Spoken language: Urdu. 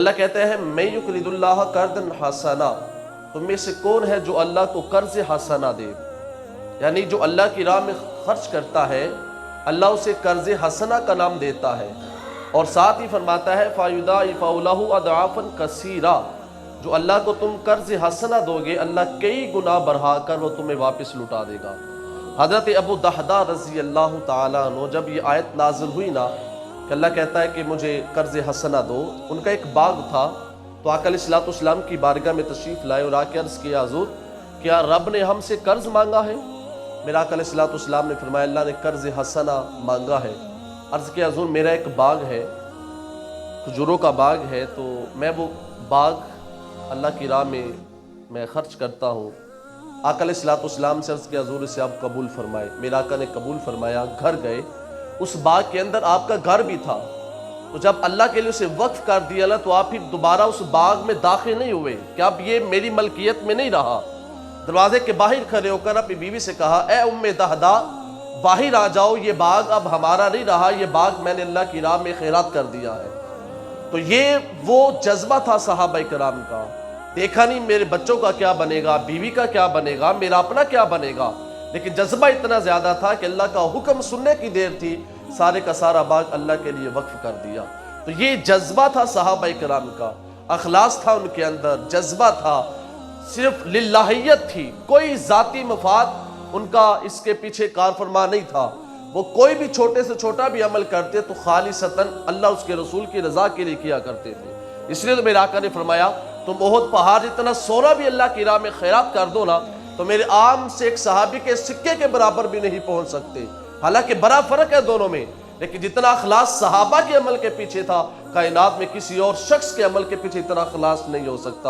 اللہ کہتے ہیں میں یقرض اللہ قرضا حسنا، تم میں سے کون ہے جو اللہ کو قرض حسنا دے، یعنی جو اللہ کی راہ میں خرچ کرتا ہے اللہ اسے قرض حسنا کا نام دیتا ہے، اور ساتھ ہی فرماتا ہے فَيُضَاعِفُ لَهُ أَضْعَافًا كَثِيرًا، جو اللہ کو تم قرض حسنا دو گے اللہ کئی گنا بڑھا کر وہ تمہیں واپس لوٹا دے گا۔ حضرت ابو دحدہ رضی اللہ تعالیٰ عنہ جب یہ آیت نازل ہوئی نا کہ اللہ کہتا ہے کہ مجھے قرض حسنا دو، ان کا ایک باغ تھا، تو آقا علیہ السلام کی بارگاہ میں تشریف لائے اور آ کے عرض کیا حضور کیا رب نے ہم سے قرض مانگا ہے؟ میرا آقا علیہ السلام نے فرمایا اللہ نے قرض حسنا مانگا ہے۔ عرض کیا حضور میرا ایک باغ ہے، کھجوروں کا باغ ہے، تو میں وہ باغ اللہ کی راہ میں خرچ کرتا ہوں۔ آقا علیہ السلام سے عرض کیا حضور اسے آپ قبول فرمائے۔ میرا آقا نے قبول فرمایا، گھر گئے، اس باغ کے اندر آپ کا گھر بھی تھا، تو جب اللہ کے لیے اسے وقف کر دیا نا تو آپ پھر دوبارہ اس باغ میں داخل نہیں ہوئے کہ اب یہ میری ملکیت میں نہیں رہا۔ دروازے کے باہر کھڑے ہو کر اپنی بیوی سے کہا اے ام دحدہ باہر آ جاؤ، یہ باغ اب ہمارا نہیں رہا، یہ باغ میں نے اللہ کی راہ میں خیرات کر دیا ہے۔ تو یہ وہ جذبہ تھا صحابہ کرام کا، دیکھا نہیں میرے بچوں کا کیا بنے گا، بیوی کا کیا بنے گا، میرا اپنا کیا بنے گا، لیکن جذبہ اتنا زیادہ تھا کہ اللہ کا حکم سننے کی دیر تھی، سارے کا سارا باغ اللہ کے لیے وقف کر دیا۔ تو یہ جذبہ تھا صحابہ کرام کا، اخلاص تھا ان کے اندر، جذبہ تھا، صرف للہیت تھی، کوئی ذاتی مفاد ان کا اس کے پیچھے کار فرما نہیں تھا۔ وہ کوئی بھی چھوٹے سے چھوٹا بھی عمل کرتے تو خالصتاً اللہ اس کے رسول کی رضا کے لیے کیا کرتے تھے۔ اس لیے تو میرے آقا نے فرمایا تم احد پہاڑ جتنا سونا بھی اللہ کی راہ میں خیرات کر دو نا تو میرے عام سے ایک صحابی کے سکے کے برابر بھی نہیں پہنچ سکتے۔ حالانکہ بڑا فرق ہے دونوں میں، لیکن جتنا اخلاص صحابہ کے عمل کے پیچھے تھا کائنات میں کسی اور شخص کے عمل کے پیچھے اتنا اخلاص نہیں ہو سکتا۔